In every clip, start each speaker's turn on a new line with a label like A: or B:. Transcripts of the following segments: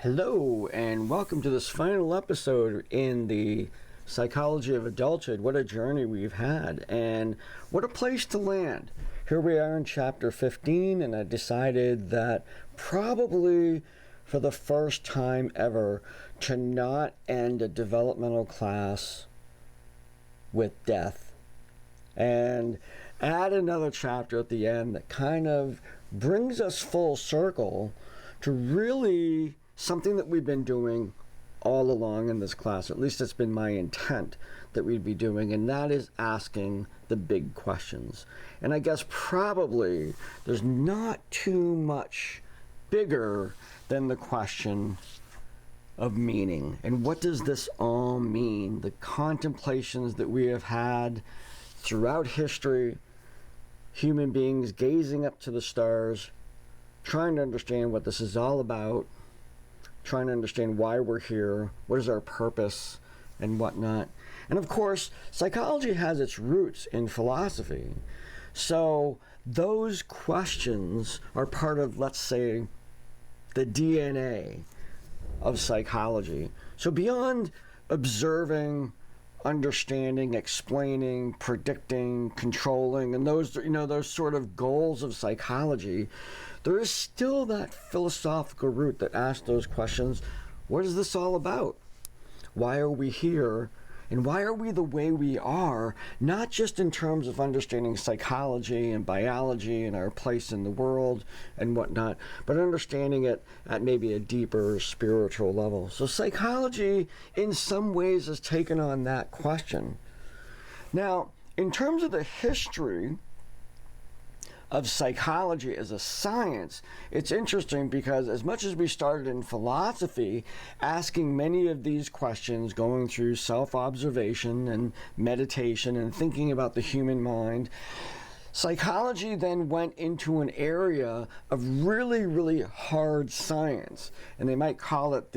A: Hello, and welcome to this final episode in the Psychology of Adulthood. What a journey we've had, and what a place to land. Here we are in chapter 15, and I decided that probably for the first time ever to not end a developmental class with death, and add another chapter at the end that kind of brings us full circle to really something that we've been doing all along in this class. At least it's been my intent that we'd be doing, and that is asking the big questions. And I guess probably there's not too much bigger than the question of meaning. And what does this all mean? The contemplations that we have had throughout history, human beings gazing up to the stars, trying to understand what this is all about, trying to understand why we're here, what is our purpose, and whatnot. And of course, psychology has its roots in philosophy. So those questions are part of, let's say, the DNA of psychology. So beyond observing, understanding, explaining, predicting, controlling, and those sort of goals of psychology, there is still that philosophical root that asks those questions. What is this all about? Why are we here? And why are we the way we are? Not just in terms of understanding psychology and biology and our place in the world and whatnot, but understanding it at maybe a deeper spiritual level. So psychology, in some ways, has taken on that question. Now, in terms of the history of psychology as a science, it's interesting because as much as we started in philosophy, asking many of these questions, going through self-observation and meditation and thinking about the human mind, psychology then went into an area of really, really hard science. And they might call it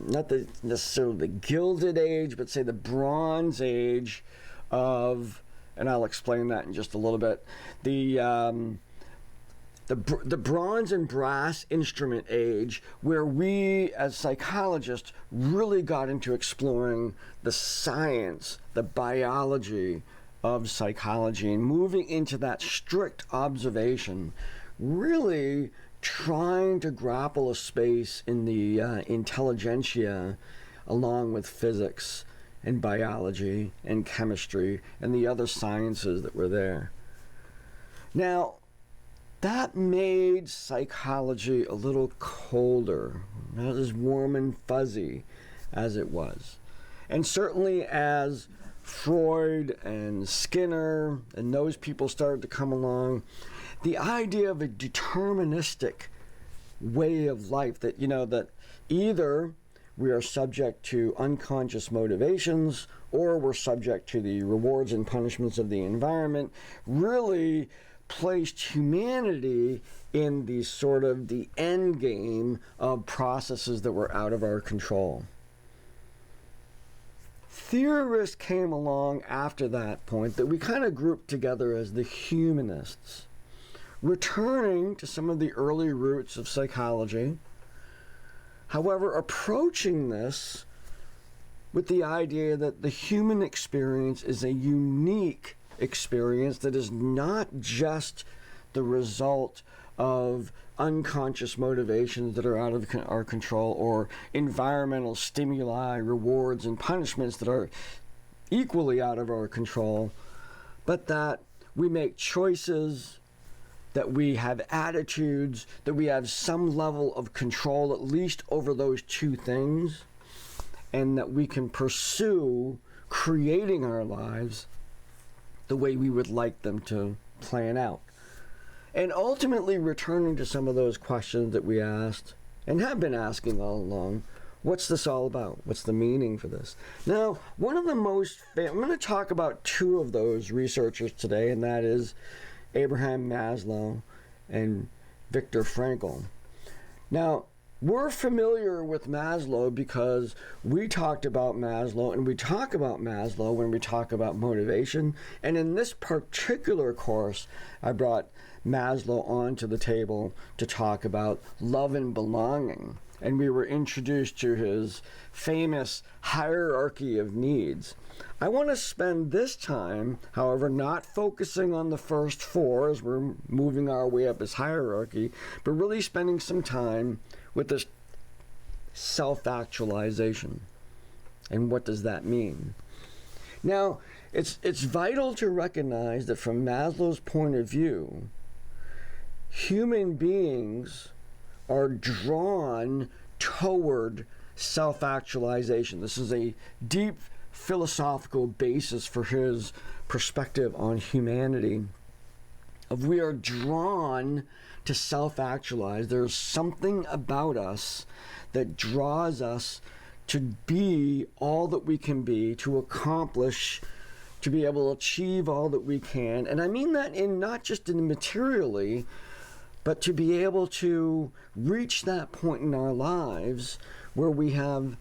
A: not necessarily the Gilded Age, but say the Bronze Age of, and I'll explain that in just a little bit, the bronze and brass instrument age, where we as psychologists really got into exploring the science, the biology of psychology, and moving into that strict observation, really trying to grapple a space in the intelligentsia along with physics and biology and chemistry and the other sciences that were there. Now, that made psychology a little colder, not as warm and fuzzy as it was. And certainly as Freud and Skinner and those people started to come along, the idea of a deterministic way of life, that that either we are subject to unconscious motivations or we're subject to the rewards and punishments of the environment, really placed humanity in the sort of the end game of processes that were out of our control. Theorists came along after that point that we kind of grouped together as the humanists, returning to some of the early roots of psychology. However, approaching this with the idea that the human experience is a unique experience that is not just the result of unconscious motivations that are out of our control, or environmental stimuli, rewards, and punishments that are equally out of our control, but that we make choices, that we have attitudes, that we have some level of control, at least over those two things, and that we can pursue creating our lives the way we would like them to plan out. And ultimately returning to some of those questions that we asked, and have been asking all along. What's this all about? What's the meaning for this? Now, one of the I'm going to talk about two of those researchers today, and that is Abraham Maslow and Viktor Frankl. Now, we're familiar with Maslow because we talked about Maslow, and we talk about Maslow when we talk about motivation. And in this particular course, I brought Maslow onto the table to talk about love and belonging. and we were introduced to his famous hierarchy of needs. I want to spend this time, however, not focusing on the first four as we're moving our way up his hierarchy, but really spending some time with this self-actualization. And what does that mean? Now, it's vital to recognize that from Maslow's point of view, human beings are drawn toward self-actualization. This is a deep philosophical basis for his perspective on humanity. We are drawn to self-actualize. There's something about us that draws us to be all that we can be, to accomplish, to be able to achieve all that we can. And I mean that in not just in materially, but to be able to reach that point in our lives where we have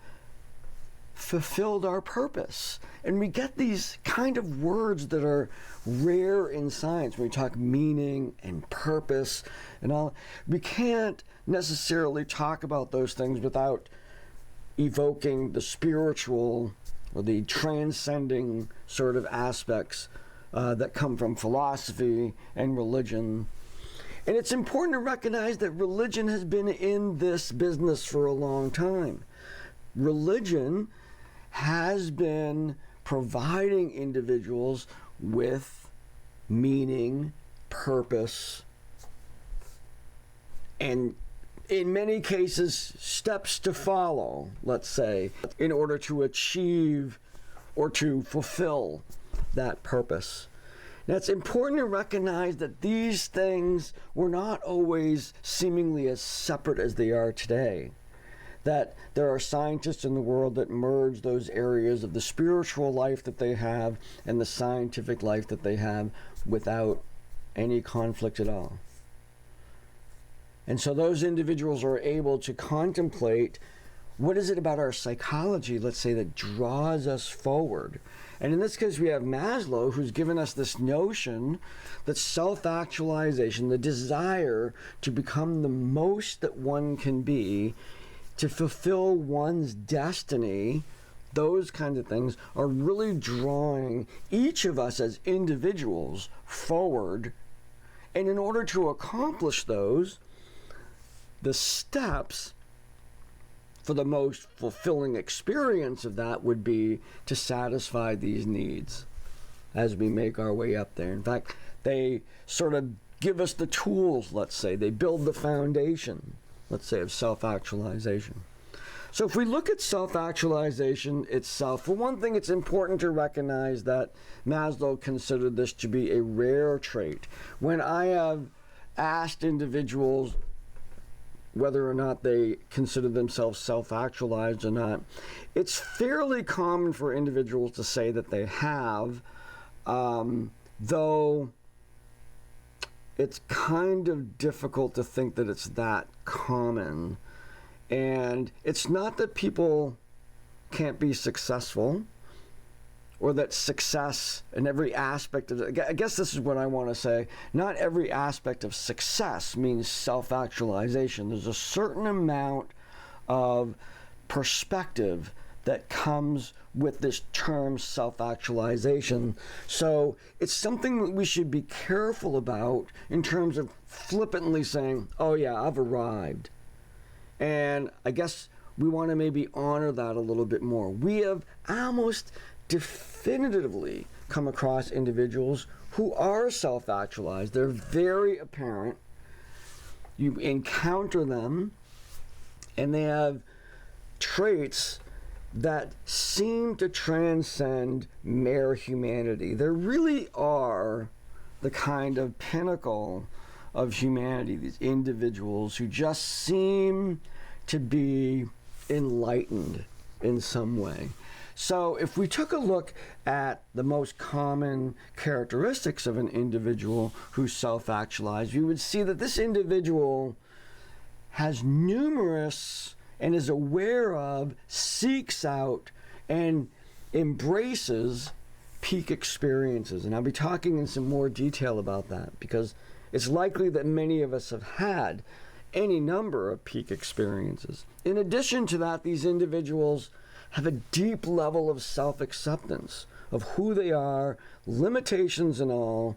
A: fulfilled our purpose. And we get these kind of words that are rare in science. When we talk meaning and purpose and all, we can't necessarily talk about those things without evoking the spiritual or the transcending sort of aspects that come from philosophy and religion. And it's important to recognize that religion has been in this business for a long time. Religion has been providing individuals with meaning, purpose, and in many cases, steps to follow, let's say, in order to achieve or to fulfill that purpose. Now, it's important to recognize that these things were not always seemingly as separate as they are today. That there are scientists in the world that merge those areas of the spiritual life that they have and the scientific life that they have without any conflict at all. And so those individuals are able to contemplate, what is it about our psychology, let's say, that draws us forward? And in this case, we have Maslow, who's given us this notion that self-actualization, the desire to become the most that one can be, to fulfill one's destiny, those kinds of things are really drawing each of us as individuals forward. And in order to accomplish those, the steps for the most fulfilling experience of that would be to satisfy these needs as we make our way up there. In fact, they sort of give us the tools, let's say. They build the foundation, let's say, of self-actualization. So if we look at self-actualization itself, for one thing, it's important to recognize that Maslow considered this to be a rare trait. When I have asked individuals whether or not they consider themselves self-actualized or not, it's fairly common for individuals to say that they have, though it's kind of difficult to think that it's that common. And it's not that people can't be successful, or that success in every aspect of it. I guess this is what I want to say. Not every aspect of success means self-actualization. There's a certain amount of perspective that comes with this term self-actualization. So it's something that we should be careful about in terms of flippantly saying, oh yeah, I've arrived. And I guess we want to maybe honor that a little bit more. We have almost definitively come across individuals who are self-actualized. They're very apparent. You encounter them, and they have traits that seem to transcend mere humanity. They really are the kind of pinnacle of humanity, these individuals who just seem to be enlightened in some way. So if we took a look at the most common characteristics of an individual who's self-actualized, we would see that this individual has numerous and is aware of, seeks out, and embraces peak experiences. And I'll be talking in some more detail about that because it's likely that many of us have had any number of peak experiences. In addition to that, these individuals have a deep level of self-acceptance of who they are, limitations and all,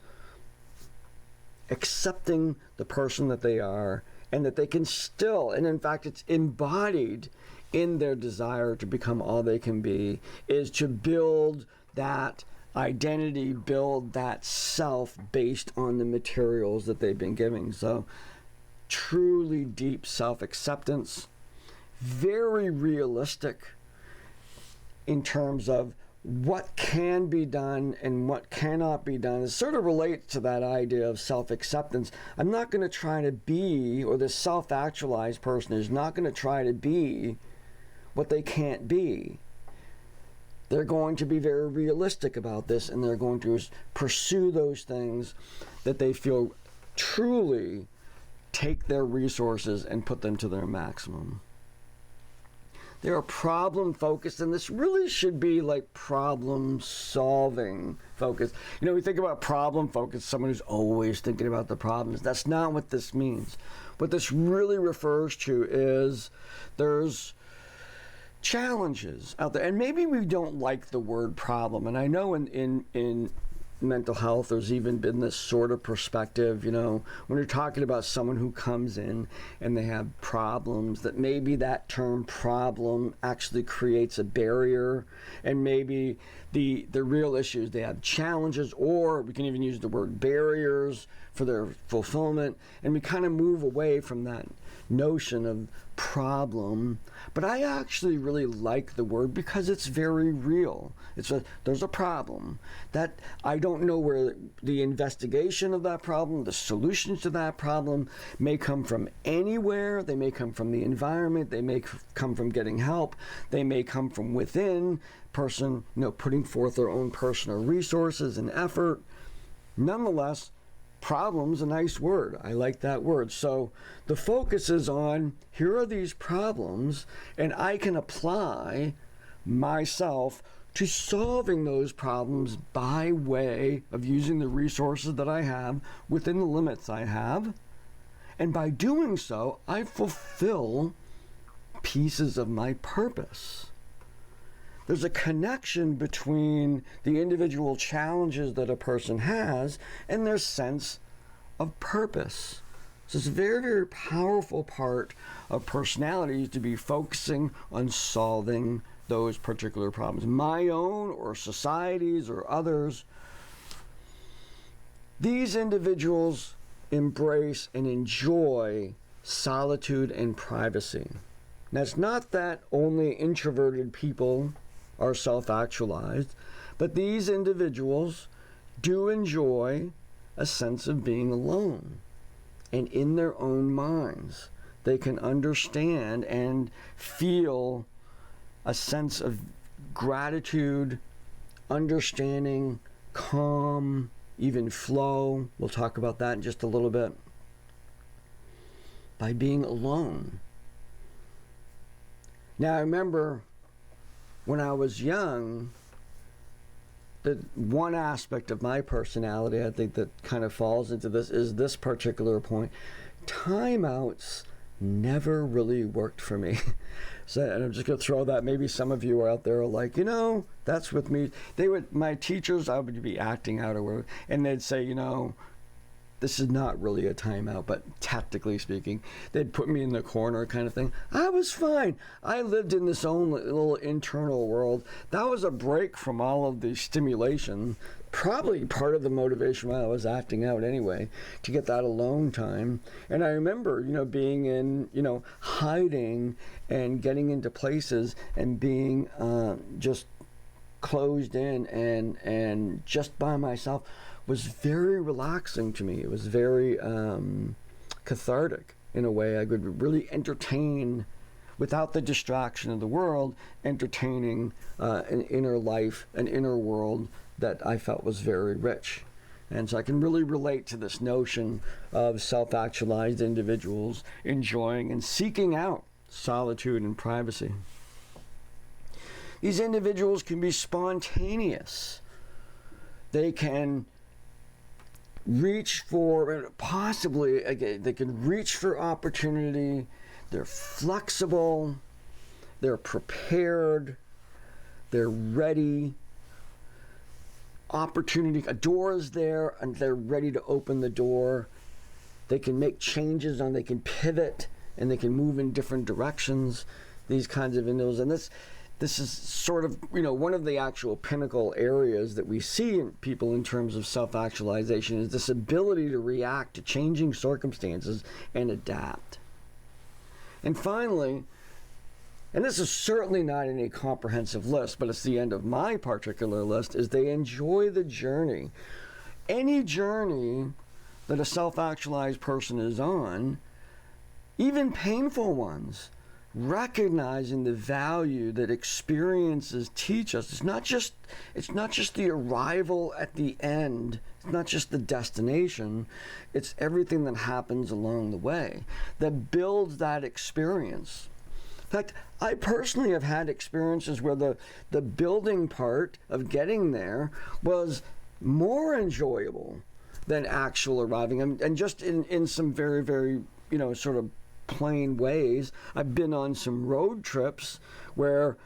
A: accepting the person that they are, and that they can still, and in fact it's embodied in their desire to become all they can be, is to build that identity, build that self based on the materials that they've been given. So truly deep self-acceptance, very realistic in terms of what can be done and what cannot be done. It sort of relates to that idea of self-acceptance. I'm not going to try to be, or the self-actualized person is not going to try to be what they can't be. They're going to be very realistic about this, and they're going to pursue those things that they feel truly take their resources and put them to their maximum. They are problem focused, and this really should be like problem solving focused. You know, we think about problem focused, someone who's always thinking about the problems. That's not what this means. What this really refers to is there's challenges out there, and maybe we don't like the word problem. And I know in mental health, there's even been this sort of perspective, you know, when you're talking about someone who comes in and they have problems, that maybe that term problem actually creates a barrier, and maybe the real issue is they have challenges, or we can even use the word barriers for their fulfillment, and we kind of move away from that notion of problem. But I actually really like the word because it's very real. There's a problem that I don't know where the investigation of that problem, the solutions to that problem may come from anywhere. They may come from the environment. They may come from getting help. They may come from within, person, you know, putting forth their own personal resources and effort. Nonetheless, problem's a nice word. I like that word. So the focus is on, here are these problems, and I can apply myself to solving those problems by way of using the resources that I have within the limits I have. And by doing so, I fulfill pieces of my purpose. There's a connection between the individual challenges that a person has and their sense of purpose. So it's a very, very powerful part of personality to be focusing on solving those particular problems, my own or society's or others. These individuals embrace and enjoy solitude and privacy. Now, it's not that only introverted people are self-actualized, but these individuals do enjoy a sense of being alone and in their own minds. They can understand and feel a sense of gratitude, understanding, calm, even flow. We'll talk about that in just a little bit. By being alone. Now, I remember when I was young, the one aspect of my personality, I think, that kind of falls into this is this particular point. Timeouts never really worked for me. So, and I'm just going to throw that. Maybe some of you out there are like, you know, that's with me. My teachers, I would be acting out or whatever, and they'd say, you know, this is not really a timeout, but tactically speaking, they'd put me in the corner kind of thing. I was fine. I lived in this own little internal world. That was a break from all of the stimulation, probably part of the motivation why I was acting out anyway, to get that alone time. And I remember, you know, being in, you know, hiding and getting into places and being just closed in and just by myself was very relaxing to me. It was very cathartic in a way. I could really entertain without the distraction of the world, entertaining an inner life, an inner world that I felt was very rich. And so I can really relate to this notion of self-actualized individuals enjoying and seeking out solitude and privacy. These individuals can be spontaneous. They can reach for, possibly, again, they can reach for opportunity, they're flexible, they're prepared, they're ready. Opportunity, a door is there and they're ready to open the door. They can make changes they can pivot and they can move in different directions, these kinds of individuals. And this is sort of, one of the actual pinnacle areas that we see in people in terms of self-actualization is this ability to react to changing circumstances and adapt. And finally, and this is certainly not any comprehensive list, but it's the end of my particular list, is they enjoy the journey. Any journey that a self-actualized person is on, even painful ones, recognizing the value that experiences teach us. It's not just the arrival at the end. It's not just the destination. It's everything that happens along the way that builds that experience. In fact, I personally have had experiences where the building part of getting there was more enjoyable than actual arriving. And just in some very, very, sort of plain ways. I've been on some road trips where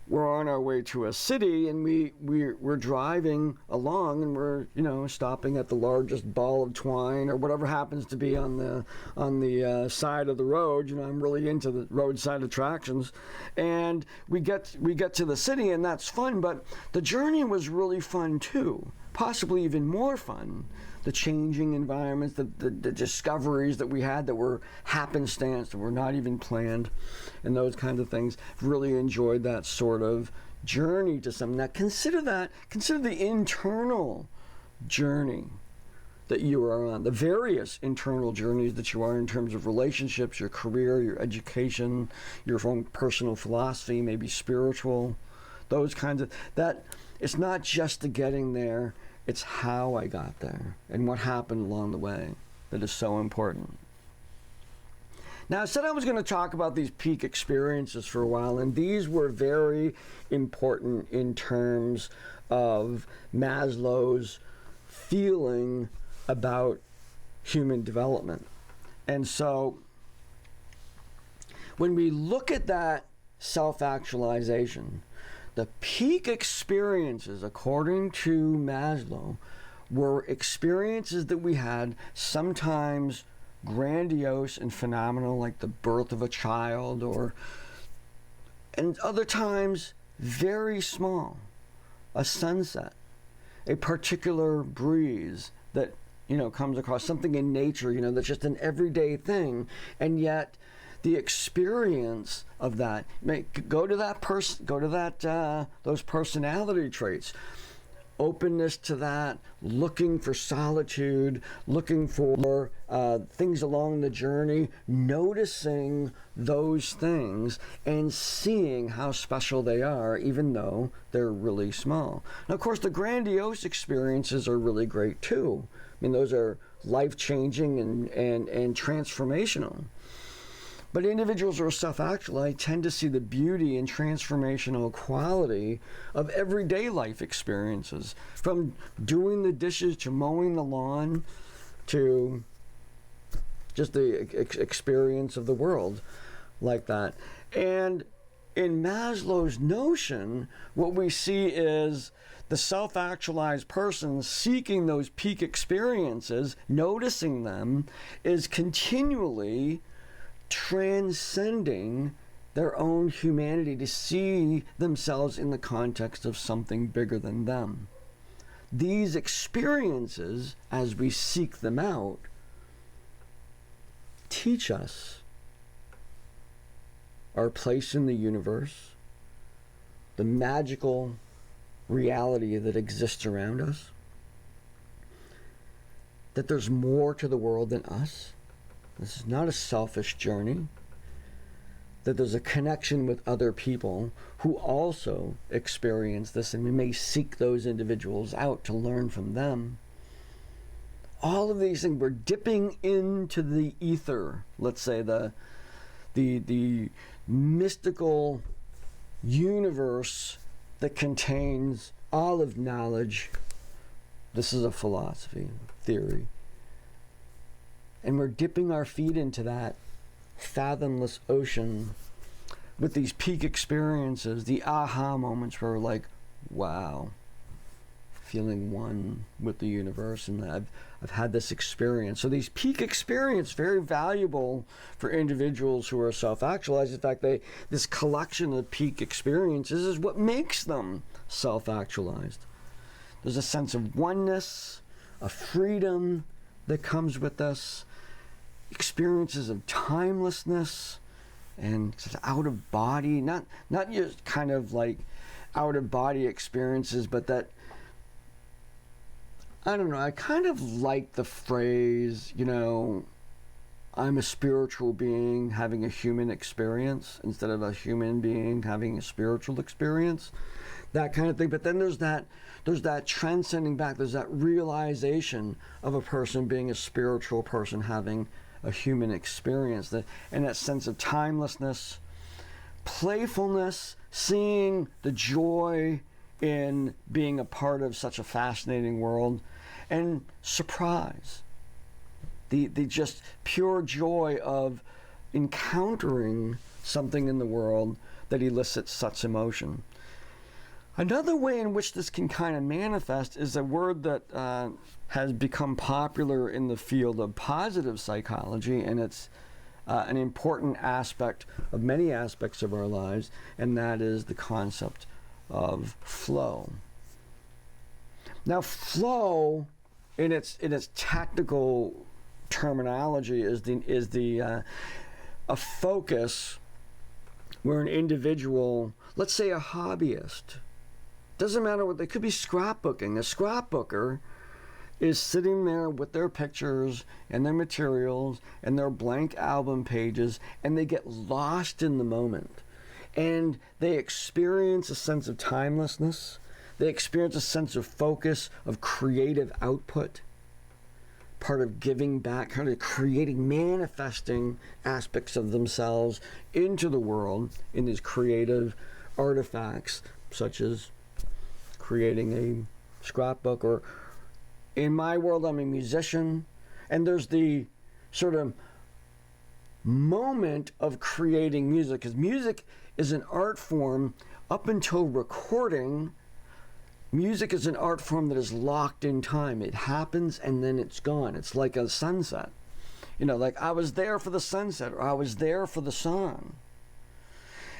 A: we're on our way to a city and we're driving along and we're stopping at the largest ball of twine or whatever happens to be on the side of the road. I'm really into the roadside attractions, and we get to the city and that's fun, but the journey was really fun too, possibly even more fun. The changing environments, the discoveries that we had that were happenstance, that were not even planned, and those kinds of things. Really enjoyed that sort of journey to something. Now consider the internal journey that you are on, the various internal journeys that you are in terms of relationships, your career, your education, your own personal philosophy, maybe spiritual, those kinds of, that it's not just the getting there. It's how I got there and what happened along the way that is so important. Now, I said I was going to talk about these peak experiences for a while, and these were very important in terms of Maslow's feeling about human development. And so, when we look at that self-actualization, the peak experiences, according to Maslow, were experiences that we had, sometimes grandiose and phenomenal, like the birth of a child, and other times very small, a sunset, a particular breeze that comes across, something in nature, that's just an everyday thing, and yet the experience of that, go to those personality traits, openness to that, looking for solitude, looking for things along the journey, noticing those things and seeing how special they are, even though they're really small. Now, of course, the grandiose experiences are really great too. Those are life-changing and transformational. But individuals who are self-actualized tend to see the beauty and transformational quality of everyday life experiences, from doing the dishes to mowing the lawn to just the experience of the world like that. And in Maslow's notion, what we see is the self-actualized person seeking those peak experiences, noticing them, is continually transcending their own humanity to see themselves in the context of something bigger than them. These experiences, as we seek them out, teach us our place in the universe, the magical reality that exists around us, that there's more to the world than us. This is not a selfish journey, that there's a connection with other people who also experience this, and we may seek those individuals out to learn from them. All of these things, we're dipping into the ether, let's say the mystical universe that contains all of knowledge. This is a philosophy. theory. And we're dipping our feet into that fathomless ocean with these peak experiences, the aha moments where we're like, wow, feeling one with the universe, and I've had this experience. So these peak experiences, very valuable for individuals who are self-actualized. In fact, this collection of peak experiences is what makes them self-actualized. There's a sense of oneness, a freedom that comes with this, experiences of timelessness and out of body, not just kind of like out of body experiences, but that, I don't know, I kind of like the phrase, I'm a spiritual being having a human experience instead of a human being having a spiritual experience, that kind of thing. But then there's that transcending back, there's that realization of a person being a spiritual person having a human experience, and that sense of timelessness, playfulness, seeing the joy in being a part of such a fascinating world, and surprise, the just pure joy of encountering something in the world that elicits such emotion. Another way in which this can kind of manifest is a word that has become popular in the field of positive psychology, and it's an important aspect of many aspects of our lives, and that is the concept of flow. Now, flow, in its technical terminology, is a focus where an individual, let's say a hobbyist, doesn't matter what, they could be scrapbooking. A scrapbooker is sitting there with their pictures and their materials and their blank album pages, and they get lost in the moment. And they experience a sense of timelessness. They experience a sense of focus, of creative output, part of giving back, kind of creating, manifesting aspects of themselves into the world in these creative artifacts, such as creating a scrapbook. Or in my world, I'm a musician, and there's the sort of moment of creating music, because music is an art form. Up until recording, music is an art form that is locked in time. It happens and then it's gone. It's like a sunset. Like I was there for the sunset, or I was there for the song.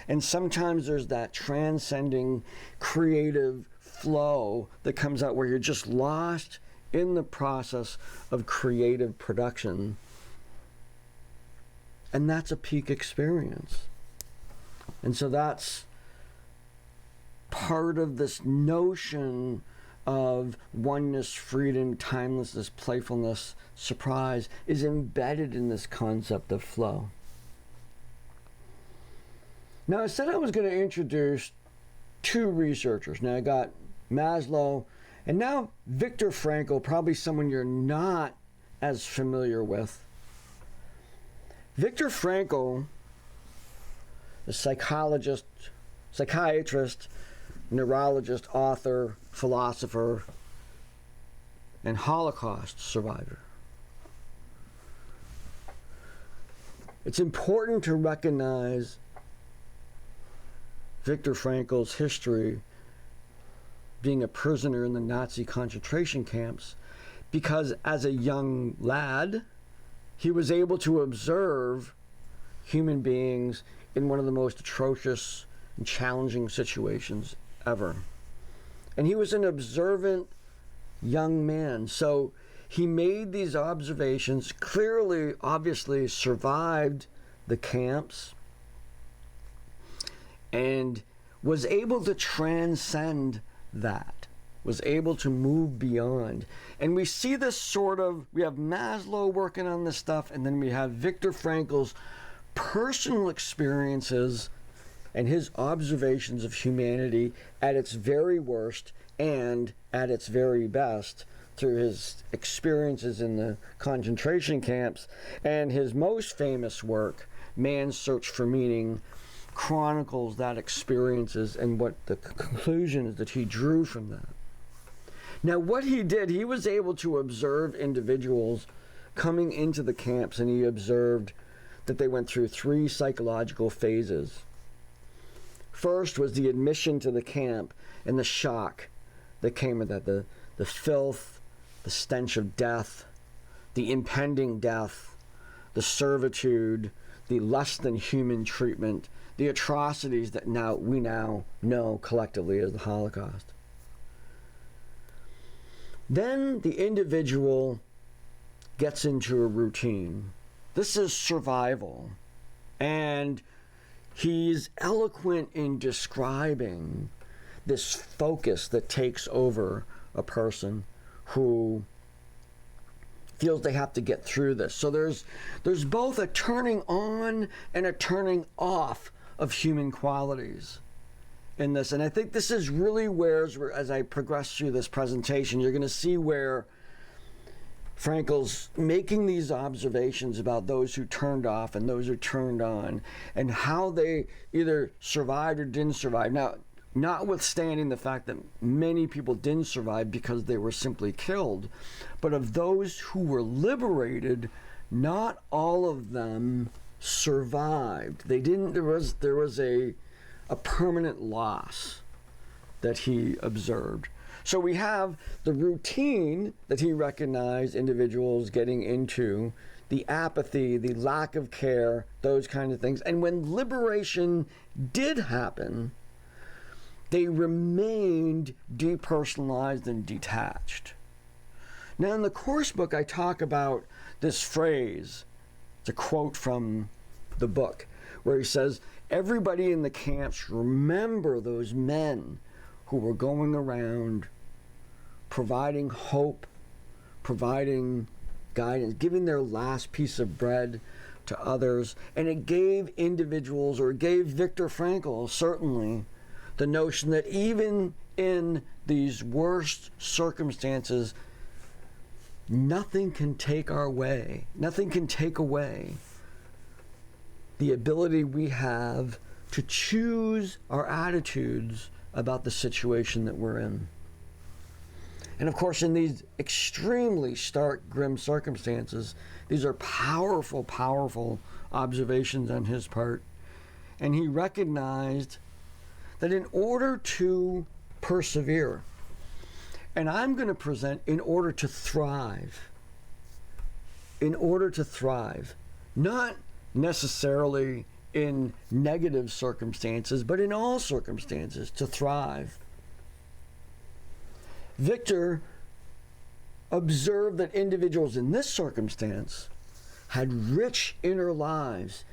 A: And sometimes there's that transcending creative flow that comes out where you're just lost in the process of creative production. And that's a peak experience. And so that's part of this notion of oneness, freedom, timelessness, playfulness, surprise, is embedded in this concept of flow. Now, I said I was going to introduce two researchers. Now, I got Maslow, and now Viktor Frankl, probably someone you're not as familiar with. Viktor Frankl, a psychologist, psychiatrist, neurologist, author, philosopher, and Holocaust survivor. It's important to recognize Viktor Frankl's history being a prisoner in the Nazi concentration camps, because as a young lad, he was able to observe human beings in one of the most atrocious and challenging situations ever. And he was an observant young man. So he made these observations, clearly, obviously survived the camps, and was able to transcend that, was able to move beyond. And we see this we have Maslow working on this stuff, and then we have Viktor Frankl's personal experiences and his observations of humanity at its very worst and at its very best through his experiences in the concentration camps. And his most famous work, Man's Search for Meaning, chronicles that experiences and what the conclusions that he drew from that. Now, what he did, he was able to observe individuals coming into the camps, and he observed that they went through 3 psychological phases. First was the admission to the camp and the shock that came with that, the filth, the stench of death, the impending death, the servitude, the less than human treatment, the atrocities that we now know collectively as the Holocaust. Then the individual gets into a routine. This is survival. And he's eloquent in describing this focus that takes over a person who feels they have to get through this. So there's both a turning on and a turning off of human qualities in this. And I think this is really where, as I progress through this presentation, you're going to see where Frankl's making these observations about those who turned off and those who turned on, and how they either survived or didn't survive. Now, notwithstanding the fact that many people didn't survive because they were simply killed, but of those who were liberated, not all of them survived. They didn't. There was a permanent loss that he observed. So we have the routine that he recognized individuals getting into, the apathy, the lack of care, those kind of things. And when liberation did happen, they remained depersonalized and detached. Now, in the course book, I talk about this phrase. It's a quote from the book where he says, everybody in the camps remember those men who were going around providing hope, providing guidance, giving their last piece of bread to others. And it gave individuals, or it gave Viktor Frankl certainly, the notion that even in these worst circumstances, nothing can take away the ability we have to choose our attitudes about the situation that we're in. And of course, in these extremely stark, grim circumstances, these are powerful, powerful observations on his part. And he recognized that in order to persevere, and I'm going to present in order to thrive, not necessarily in negative circumstances, but in all circumstances, to thrive. Viktor observed that individuals in this circumstance had rich inner lives.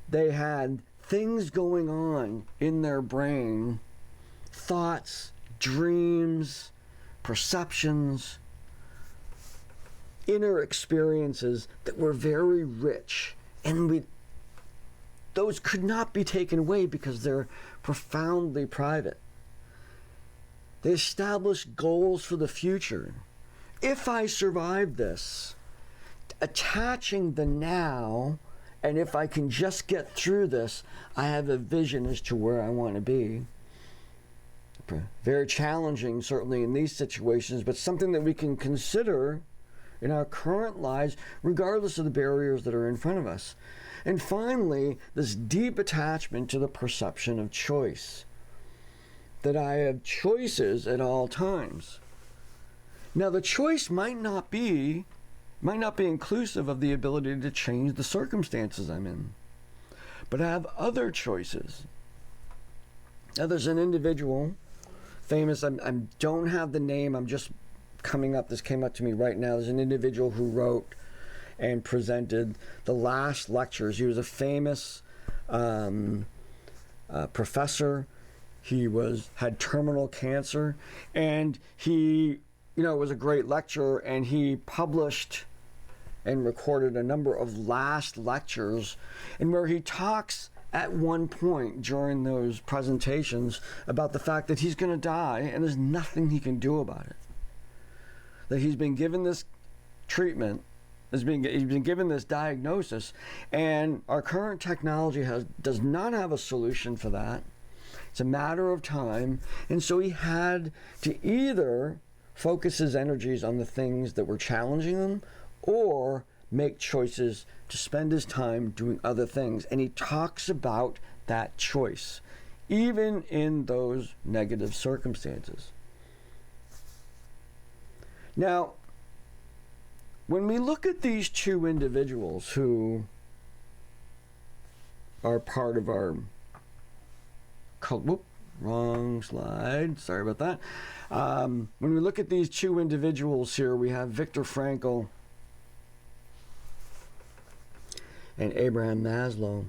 A: They had things going on in their brain, thoughts, dreams, perceptions, inner experiences that were very rich. And those could not be taken away because they're profoundly private. They established goals for the future. If I survive this, attaching the now, and if I can just get through this, I have a vision as to where I want to be. Very challenging, certainly, in these situations, but something that we can consider in our current lives, regardless of the barriers that are in front of us. And finally, this deep attachment to the perception of choice, that I have choices at all times. Now, the choice might not be inclusive of the ability to change the circumstances I'm in, but I have other choices. Now, there's an individual, famous, I don't have the name, I'm just coming up, this came up to me right now. There's an individual who wrote and presented the last lectures. He was a famous professor. He had terminal cancer, and he, was a great lecturer, and he published and recorded a number of last lectures, and where he talks at one point during those presentations about the fact that he's going to die and there's nothing he can do about it. That he's been given this treatment, he's been given this diagnosis, and our current technology does not have a solution for that. It's a matter of time. And so he had to either focus his energies on the things that were challenging him, or make choices to spend his time doing other things. And he talks about that choice, even in those negative circumstances. Now, when we look at these two individuals who are part of our wrong slide. Sorry about that. When we look at these two individuals here, we have Viktor Frankl and Abraham Maslow,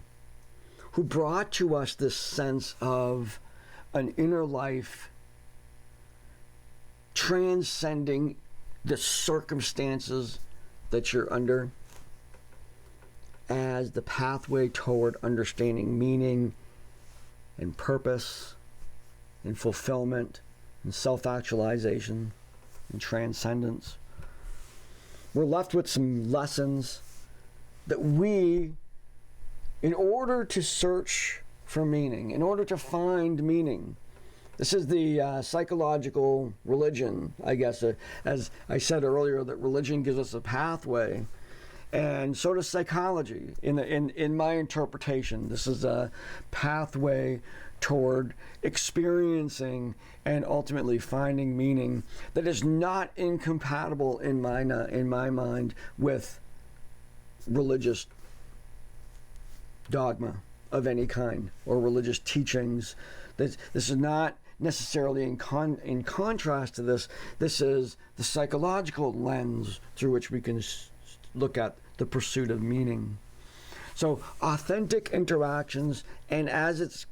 A: who brought to us this sense of an inner life transcending the circumstances that you're under as the pathway toward understanding meaning and purpose and fulfillment and self-actualization and transcendence. We're left with some lessons that we, in order to search for meaning, in order to find meaning, this is the psychological religion, I guess. As I said earlier, that religion gives us a pathway, and so does psychology. In my interpretation, this is a pathway toward experiencing and ultimately finding meaning that is not incompatible in my mind with religious dogma of any kind or religious teachings. This is not necessarily in contrast to this. This is the psychological lens through which we can look at the pursuit of meaning. So authentic interactions, and as it's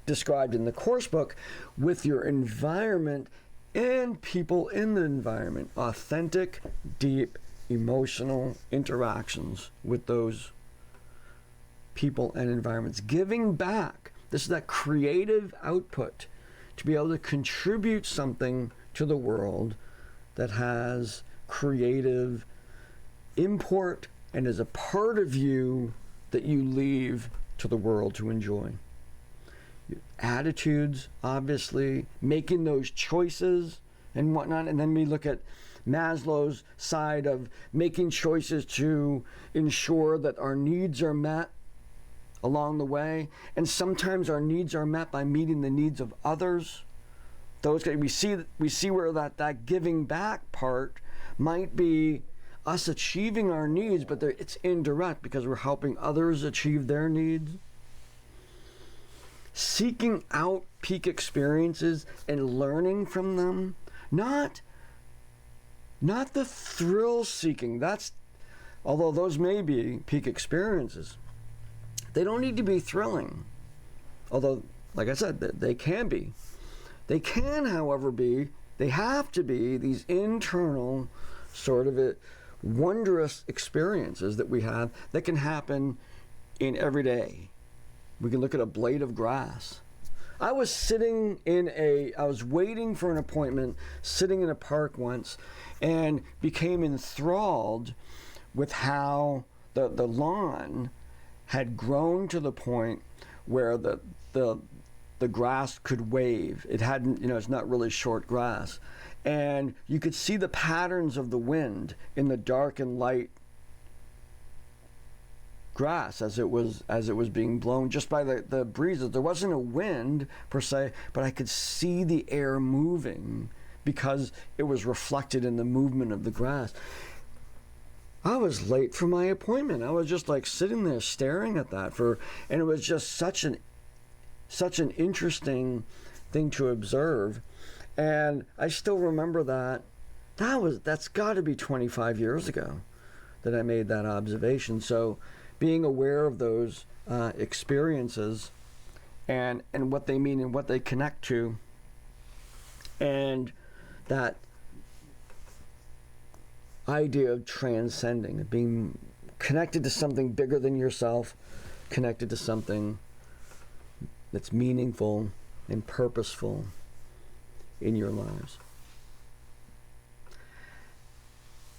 A: described in the course book, with your environment and people in the environment. Authentic, deep, emotional interactions with those people and environments. Giving back. This is that creative output to be able to contribute something to the world that has creative import and is a part of you that you leave to the world to enjoy. Attitudes, obviously, making those choices and whatnot. And then we look at Maslow's side of making choices to ensure that our needs are met along the way. And sometimes our needs are met by meeting the needs of others. Those we see where that giving back part might be us achieving our needs, but it's indirect because we're helping others achieve their needs. Seeking out peak experiences and learning from them, not the thrill seeking. Although those may be peak experiences, they don't need to be thrilling. Although, like I said, they can be. They can, however, they have to be these internal sort of wondrous experiences that we have that can happen in every day. We can look at a blade of grass. I was waiting for an appointment, sitting in a park once, and became enthralled with how the lawn had grown to the point where the grass could wave. It hadn't, it's not really short grass. And you could see the patterns of the wind in the dark and light grass as it was being blown just by the breezes. There wasn't a wind per se, but I could see the air moving because it was reflected in the movement of the grass. I was late for my appointment. I was just like sitting there staring at that and it was just such an interesting thing to observe. And I still remember that's got to be 25 years ago that I made that observation. So being aware of those experiences and what they mean and what they connect to, and that idea of transcending, of being connected to something bigger than yourself, connected to something that's meaningful and purposeful in your lives.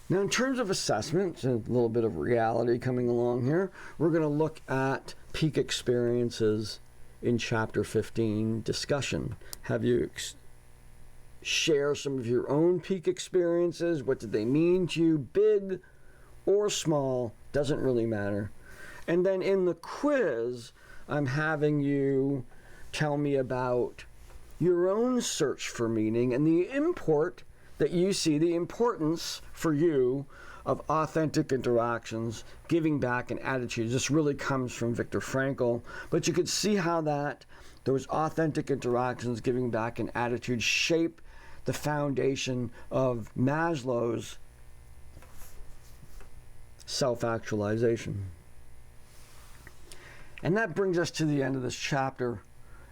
A: Now, in terms of assessment, a little bit of reality coming along here, we're going to look at peak experiences in Chapter 15, discussion. Have you share some of your own peak experiences. What did they mean to you? Big or small, doesn't really matter. And then in the quiz, I'm having you tell me about your own search for meaning and the import that you see, the importance for you of authentic interactions, giving back, and attitudes. This really comes from Viktor Frankl, but you could see how those authentic interactions, giving back, and attitudes shape the foundation of Maslow's self-actualization. And that brings us to the end of this chapter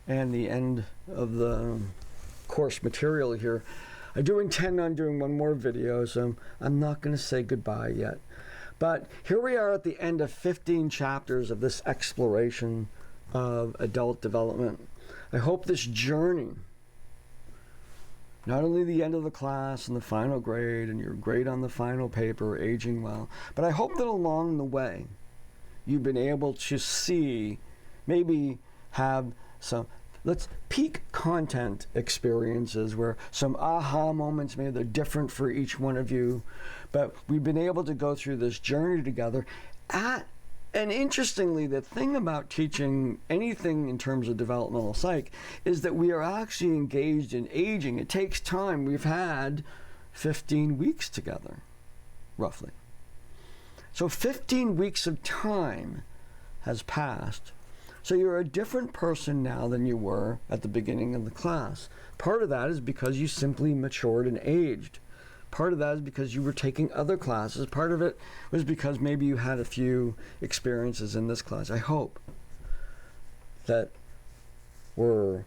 A: and the end of the course material here. I do intend on doing one more video, so I'm not going to say goodbye yet. But here we are at the end of 15 chapters of this exploration of adult development. I hope this journey, not only the end of the class and the final grade and your grade on the final paper, aging well, but I hope that along the way you've been able to see, maybe have some peak content experiences where some aha moments, maybe they're different for each one of you, but we've been able to go through this journey together. And interestingly, the thing about teaching anything in terms of developmental psych is that we are actually engaged in aging. It takes time. We've had 15 weeks together, roughly. So 15 weeks of time has passed. So you're a different person now than you were at the beginning of the class. Part of that is because you simply matured and aged. Part of that is because you were taking other classes. Part of it was because maybe you had a few experiences in this class. I hope that we're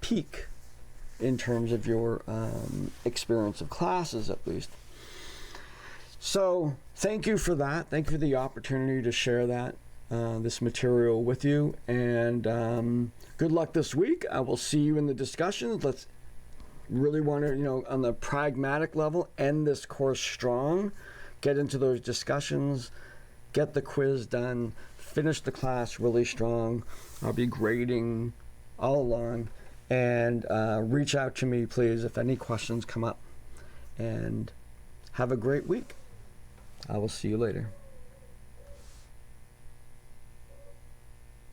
A: peak in terms of your experience of classes, at least. So thank you for that. Thank you for the opportunity to share that. This material with you, and good luck this week. I will see you in the discussions. Let's really want to, on the pragmatic level, end this course strong, get into those discussions, get the quiz done, finish the class really strong. I'll be grading all along, and reach out to me, please, if any questions come up, and have a great week. I will see you later.